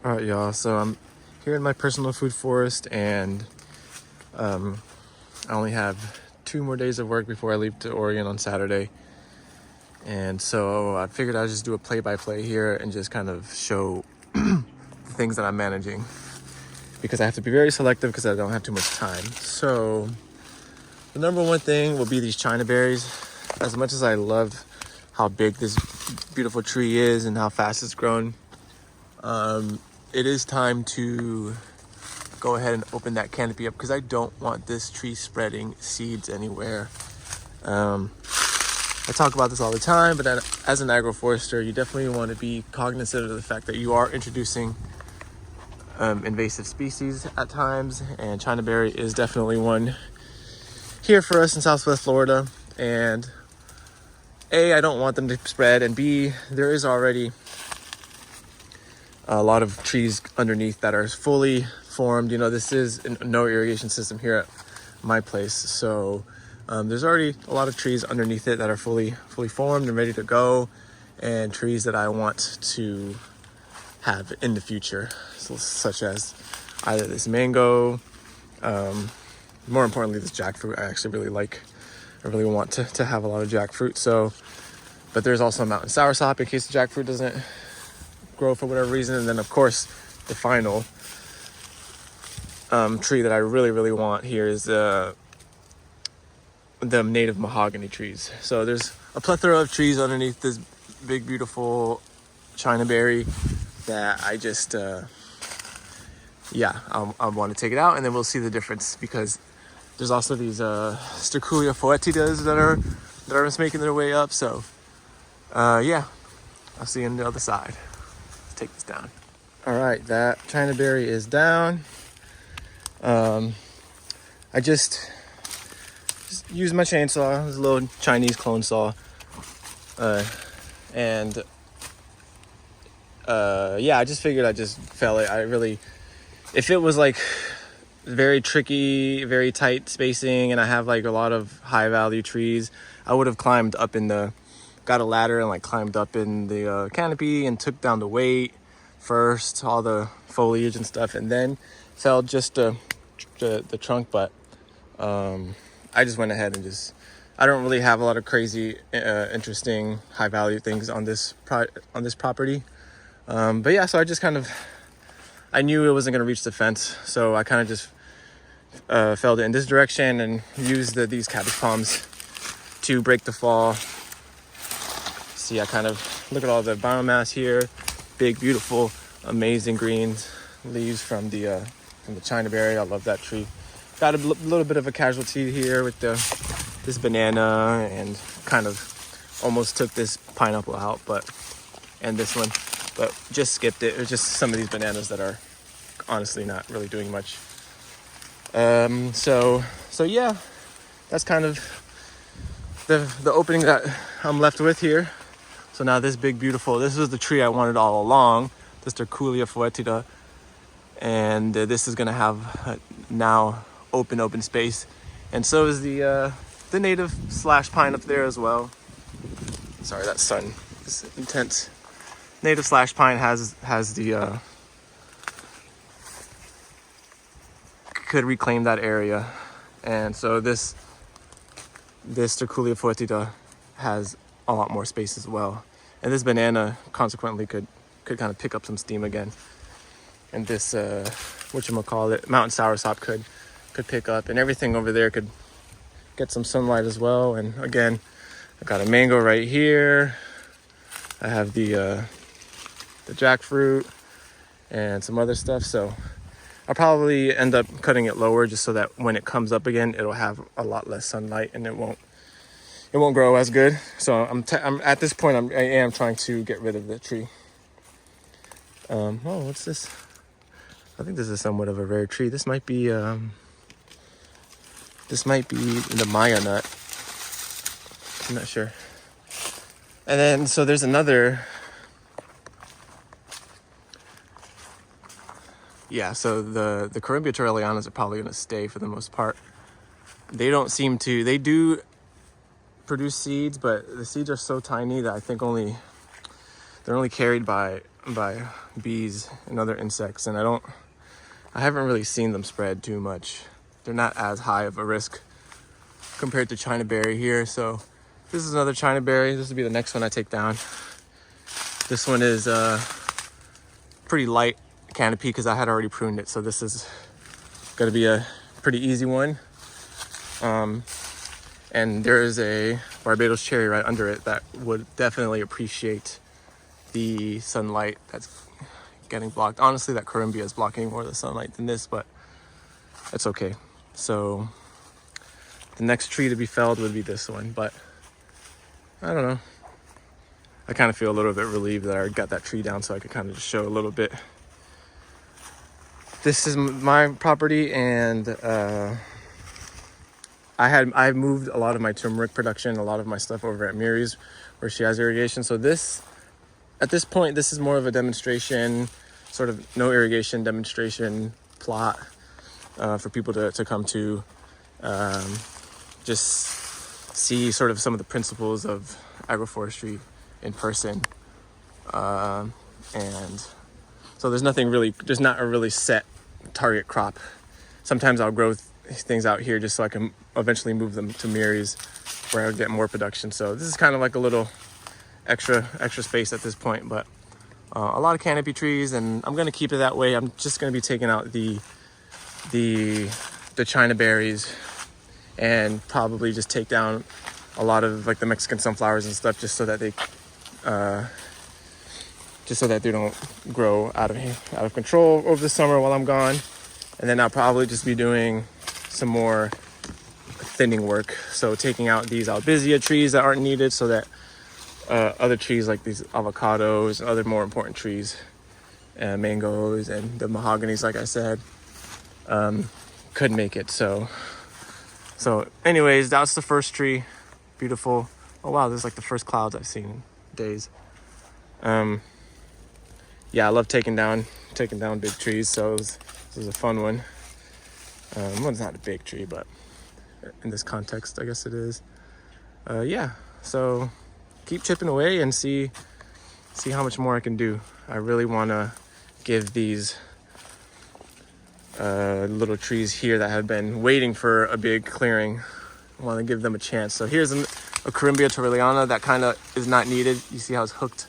All right, y'all. So I'm here in my personal food forest, and I only have 2 more days of work before I leave to Oregon on Saturday. And so I figured I'd just do a play-by-play here and just kind of show the things that I'm managing, because I have to be very selective because I don't have too much time. So the number one thing will be these China berries. As much as I love how big this beautiful tree is and how fast it's grown, it is time to go ahead and open that canopy up, because I don't want this tree spreading seeds anywhere. I talk about this all the time, but as an agroforester, you definitely want to be cognizant of the fact that you are introducing invasive species at times, and China berry is definitely one here for us in Southwest Florida. And A, I don't want them to spread, and B, there is already a lot of trees underneath that are fully formed. You know, this is no irrigation system here at my place, so there's already a lot of trees underneath it that are fully formed and ready to go, and trees that I want to have in the future, so, such as either this mango, more importantly this jackfruit. I actually really like, I really want to have a lot of jackfruit. So, but there's also mountain soursop in case the jackfruit doesn't grow for whatever reason. And then of course the final tree that I really want here is the native mahogany trees. So there's a plethora of trees underneath this big beautiful China berry that I just I want to take it out, and then we'll see the difference, because there's also these Sterculia foetidas that are just making their way up. So yeah, I'll see you on the other side. Let's take this down. All right, that China berry is down. I just used my chainsaw. It was a little Chinese clone saw, and I just figured I just fell it. If it was like very tricky, very tight spacing, and I have like a lot of high value trees, I would have climbed up got a ladder and like climbed up in the canopy and took down the weight first, all the foliage and stuff, and then felled just the trunk. But I just went ahead and I don't really have a lot of crazy interesting high value things on this property. But yeah, so I knew it wasn't going to reach the fence, so I kind of just felled it in this direction and used these cabbage palms to break the fall. See, I kind of look at all the biomass here, big, beautiful, amazing green leaves from the China berry. I love that tree. Got a little bit of a casualty here with this banana, and kind of almost took this pineapple out, and this one. But just skipped it. It was just some of these bananas that are honestly not really doing much. So yeah, that's kind of the opening that I'm left with here. So now this big beautiful, this was the tree I wanted all along, the Sterculia foetida, and this is gonna have now open space, and so is the native slash pine up there as well. Sorry, that sun is intense. Native slash pine has the could reclaim that area, and so this Sterculia foetida has a lot more space as well, and this banana consequently could kind of pick up some steam again, and this whatchamacallit, mountain soursop could pick up, and everything over there could get some sunlight as well. And again, I got a mango right here. I have the jackfruit and some other stuff, so I'll probably end up cutting it lower just so that when it comes up again, it'll have a lot less sunlight and it won't grow as good. So I'm at this point I am trying to get rid of the tree. What's this? I think this is somewhat of a rare tree. This might be the Maya nut. I'm not sure. And then so there's another. Yeah, so the Corymbia torrellianas are probably going to stay for the most part. They do produce seeds, but the seeds are so tiny that I think they're only carried by by bees and other insects, and I haven't really seen them spread too much. They're not as high of a risk compared to China berry here. So this is another China berry. This will be the next one I take down. This one is pretty light canopy because I had already pruned it. So this is gonna be a pretty easy one. And there is a Barbados cherry right under it that would definitely appreciate the sunlight that's getting blocked. Honestly, that corymbia is blocking more of the sunlight than this, but it's okay. So the next tree to be felled would be this one, but I don't know. I kind of feel a little bit relieved that I got that tree down so I could kind of just show a little bit. This is my property, and I moved a lot of my turmeric production, a lot of my stuff over at Miri's where she has irrigation. So at this point, this is more of a demonstration, sort of no irrigation demonstration plot for people to come to just see sort of some of the principles of agroforestry in person. And so there's not a really set target crop. Sometimes I'll grow things out here just so I can eventually move them to Miri's where I'll get more production. So this is kind of like a little extra space at this point, but a lot of canopy trees, and I'm gonna keep it that way. I'm just gonna be taking out the China berries and probably just take down a lot of like the Mexican sunflowers and stuff just so that they don't grow out of control over the summer while I'm gone. And then I'll probably just be doing some more thinning work. So taking out these albizia trees that aren't needed so that other trees like these avocados and other more important trees, mangoes and the mahoganies, like I said, could make it. So anyways, that's the first tree. Beautiful. Oh wow, this is like the first clouds I've seen in days. Yeah, I love taking down big trees. So this was a fun one. Well, it's not a big tree, but in this context, I guess it is. Yeah, so keep chipping away and see how much more I can do. I really want to give these little trees here that have been waiting for a big clearing, I want to give them a chance. So here's a Corymbia torreliana that kind of is not needed. You see how it's hooked?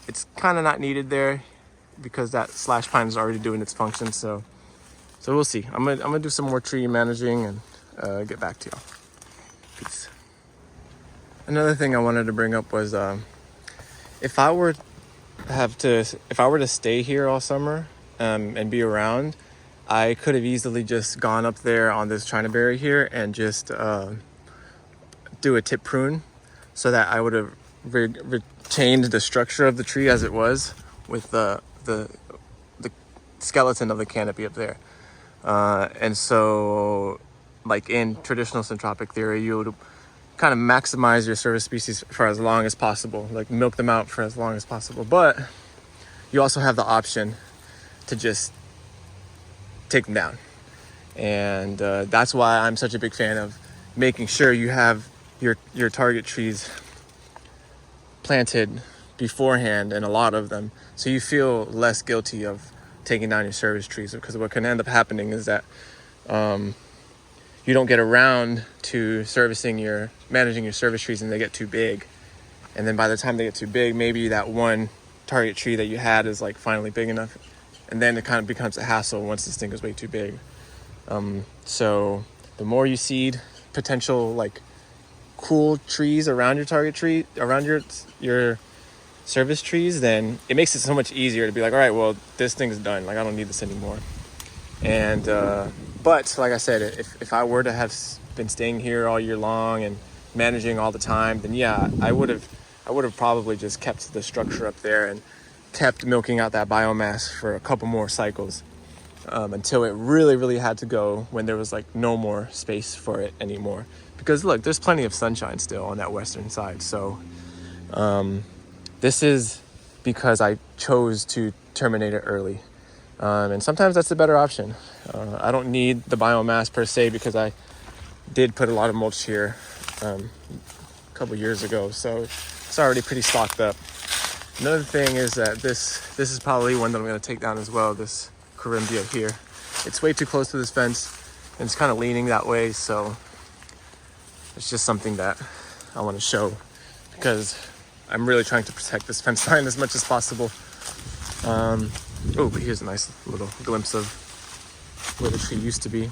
It's kind of not needed there because that slash pine is already doing its function. So we'll see. I'm gonna do some more tree managing and get back to y'all. Peace. Another thing I wanted to bring up was if I were to stay here all summer and be around, I could have easily just gone up there on this China berry here and just do a tip prune so that I would have retained the structure of the tree as it was with the skeleton of the canopy up there. And so, like in traditional syntropic theory, you would kind of maximize your service species for as long as possible, like milk them out for as long as possible. But you also have the option to just take them down. And that's why I'm such a big fan of making sure you have your target trees planted beforehand, and a lot of them, so you feel less guilty of taking down your service trees. Because what can end up happening is that you don't get around to managing your service trees, and they get too big. And then by the time they get too big, maybe that one target tree that you had is like finally big enough, and then it kind of becomes a hassle once this thing is way too big. So the more you seed potential like cool trees around your target tree, around your service trees, then it makes it so much easier to be like, all right, well, this thing's done. Like, I don't need this anymore. And but like I said, if I were to have been staying here all year long and managing all the time, then yeah, I would have probably just kept the structure up there and kept milking out that biomass for a couple more cycles until it really, really had to go, when there was like no more space for it anymore. Because look, there's plenty of sunshine still on that western side. So this is because I chose to terminate it early. And sometimes that's the better option. I don't need the biomass per se because I did put a lot of mulch here a couple years ago. So it's already pretty stocked up. Another thing is that this is probably one that I'm going to take down as well, this Corymbia here. It's way too close to this fence and it's kind of leaning that way, so it's just something that I want to show because I'm really trying to protect this fence line as much as possible. Oh, but here's a nice little glimpse of where the tree used to be.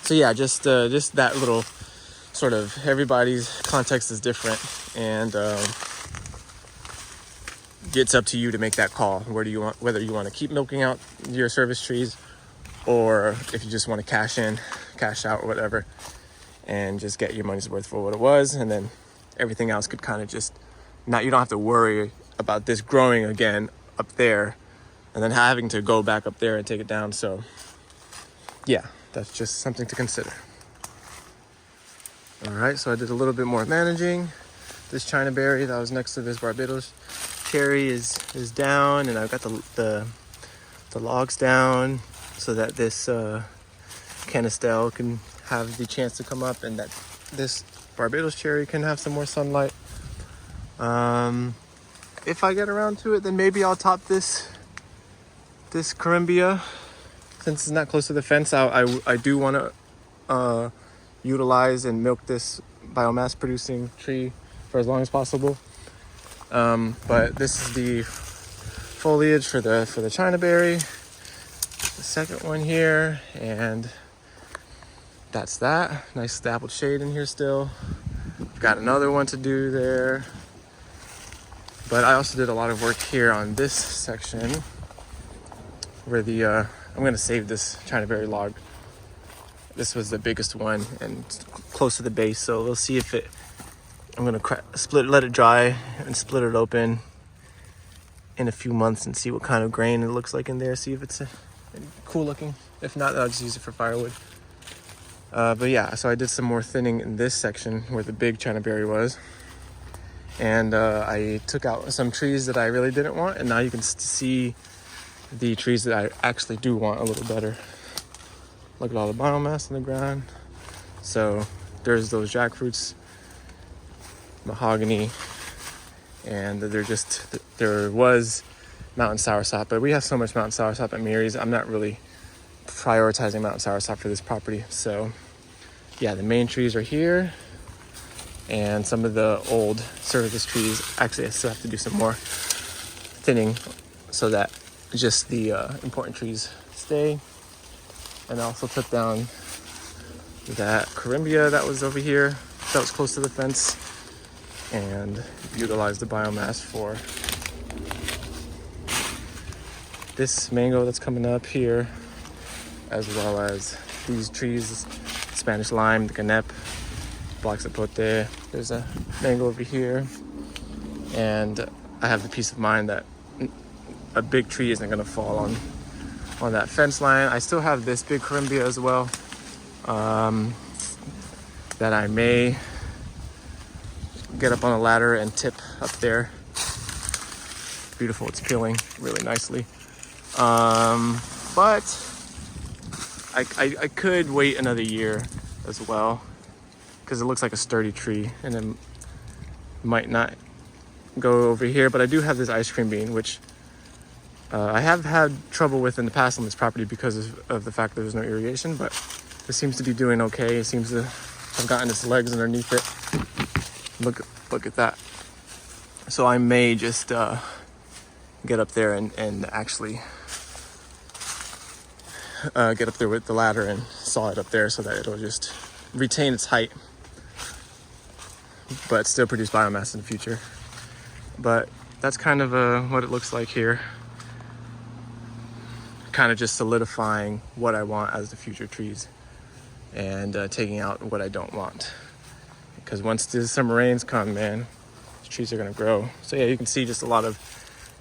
So yeah, just that little sort of, everybody's context is different, and it's up to you to make that call. Whether you want to keep milking out your service trees, or if you just want to cash out or whatever, and just get your money's worth for what it was, and then everything else could kind of just you don't have to worry about this growing again up there and then having to go back up there and take it down. So yeah, that's just something to consider. All right, so I did a little bit more managing. This China berry that was next to this Barbados cherry is down, and I've got the logs down so that this canistel can have the chance to come up, and that this Barbados cherry can have some more sunlight. If I get around to it, then maybe I'll top this Corymbia. Since it's not close to the fence, I do want to utilize and milk this biomass producing tree for as long as possible. But this is the foliage for the China berry, the second one here, and that's that. Nice dappled shade in here still. I've got another one to do there. But I also did a lot of work here on this section where I'm going to save this China berry log. This was the biggest one and close to the base, so we'll see if I'm going to let it dry and split it open in a few months and see what kind of grain it looks like in there, see if it's cool looking. If not, I'll just use it for firewood. But yeah, so I did some more thinning in this section where the big China berry was. And I took out some trees that I really didn't want, and now you can see the trees that I actually do want a little better. Look at all the biomass in the ground. So there's those jackfruits, mahogany, and there was mountain soursop, but we have so much mountain soursop at Mary's, I'm not really prioritizing mountain soursop for this property. So yeah, the main trees are here, and some of the old service trees, actually I still have to do some more thinning so that just the important trees stay. And I also took down that Corymbia that was over here, that was close to the fence, and utilized the biomass for this mango that's coming up here, as well as these trees, Spanish lime, the Canopy, black zapote. There's a mango over here, and I have the peace of mind that a big tree isn't going to fall on that fence line. I still have this big Corymbia as well, that I may get up on a ladder and tip up there. Beautiful, it's peeling really nicely. But I could wait another year as well, because it looks like a sturdy tree, and it might not go over here. But I do have this ice cream bean, which I have had trouble with in the past on this property because of the fact that there's no irrigation, but it seems to be doing okay. It seems to have gotten its legs underneath it. Look at that. So I may just get up there and actually get up there with the ladder and saw it up there so that it'll just retain its height, but still produce biomass in the future. But that's kind of what it looks like here. Kind of just solidifying what I want as the future trees, and taking out what I don't want. Because once the summer rains come, man, the trees are gonna grow. So yeah, you can see just a lot of,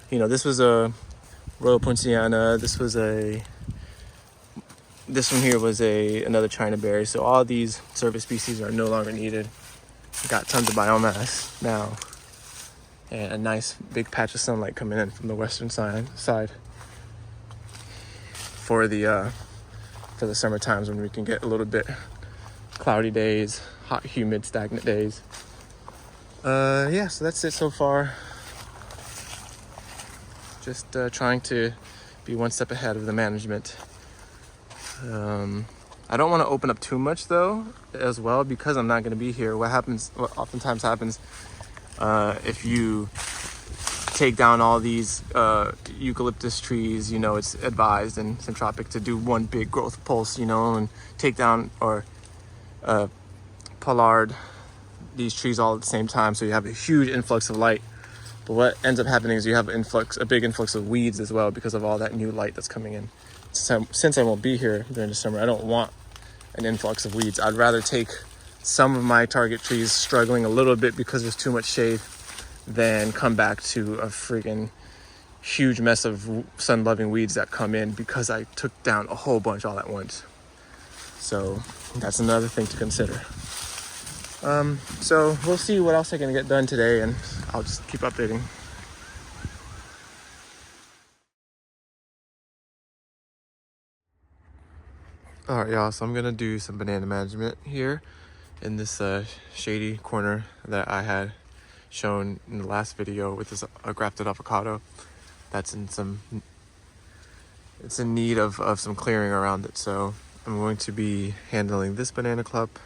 this was a Royal Poinciana. This one here was another China berry. So all these service species are no longer needed. Got tons of biomass now, and a nice big patch of sunlight coming in from the western side for the summer times when we can get a little bit cloudy days, hot, humid, stagnant days. Yeah, so that's it so far. just trying to be one step ahead of the management. I don't want to open up too much though as well, because I'm not going to be here. What oftentimes happens if you take down all these eucalyptus trees, you know, it's advised in Centropic to do one big growth pulse, you know, and take down or pollard these trees all at the same time, so you have a huge influx of light. But what ends up happening is you have a big influx of weeds as well, because of all that new light that's coming in. Since I won't be here during the summer, I don't want an influx of weeds. I'd rather take some of my target trees struggling a little bit because there's too much shade than come back to a freaking huge mess of sun-loving weeds that come in because I took down a whole bunch all at once. So that's another thing to consider. So we'll see what else I can get done today, and I'll just keep updating. All right, y'all, so I'm gonna do some banana management here in this shady corner that I had shown in the last video with this grafted avocado that's it's in need of some clearing around it. So I'm going to be handling this banana clump,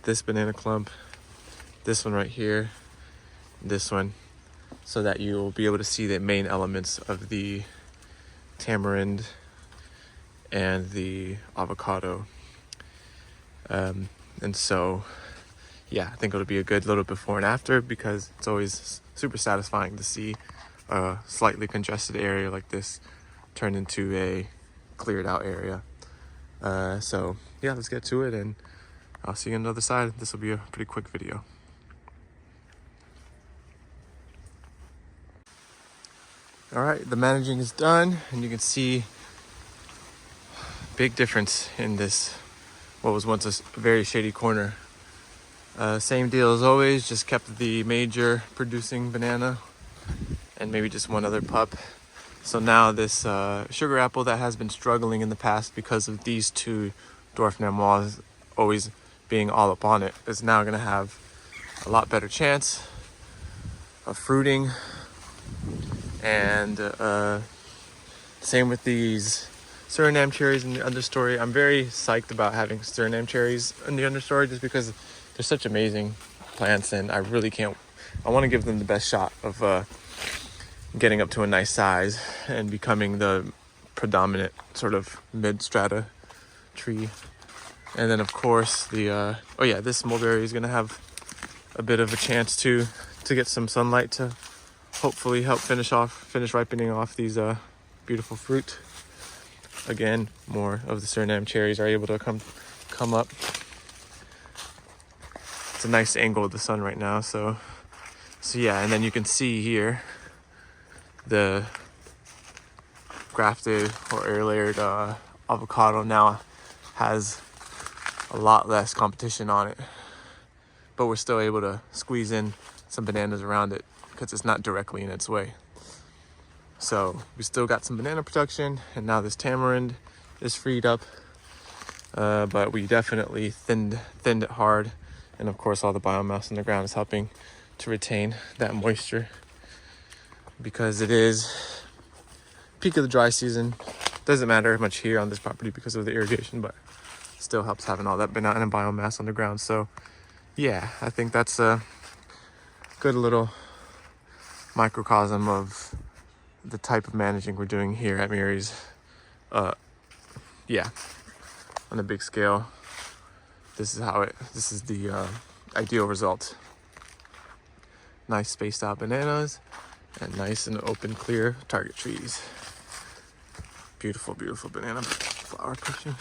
this banana clump, this one right here, this one, so that you'll be able to see the main elements of the tamarind and the avocado. And so yeah, I think it'll be a good little before and after, because it's always super satisfying to see a slightly congested area like this turn into a cleared out area. So yeah, let's get to it, and I'll see you on the other side. This will be a pretty quick video. All right, the managing is done, and you can see big difference in this, what was once a very shady corner. Same deal as always, just kept the major producing banana and maybe just one other pup. So now this sugar apple that has been struggling in the past because of these two dwarf nemois always being all up on it is now gonna have a lot better chance of fruiting. And same with these Suriname cherries in the understory. I'm very psyched about having Suriname cherries in the understory just because they're such amazing plants, and I want to give them the best shot of getting up to a nice size and becoming the predominant sort of mid-strata tree. And then of course this mulberry is gonna have a bit of a chance to get some sunlight to hopefully help finish ripening off these beautiful fruit. Again, more of the Suriname cherries are able to come up. It's a nice angle of the sun right now, so yeah. And then you can see here the grafted or air layered avocado now has a lot less competition on it, but we're still able to squeeze in some bananas around it because it's not directly in its way. So we still got some banana production, and now this tamarind is freed up, but we definitely thinned it hard. And of course all the biomass in the ground is helping to retain that moisture, because it is peak of the dry season. Doesn't matter much here on this property because of the irrigation, but still helps having all that banana biomass on the ground. So yeah, I think that's a good little microcosm of the type of managing we're doing here at Muri's. Yeah, on a big scale, this is the ideal result. Nice spaced out bananas and nice and open, clear target trees. Beautiful, beautiful banana flower pushing.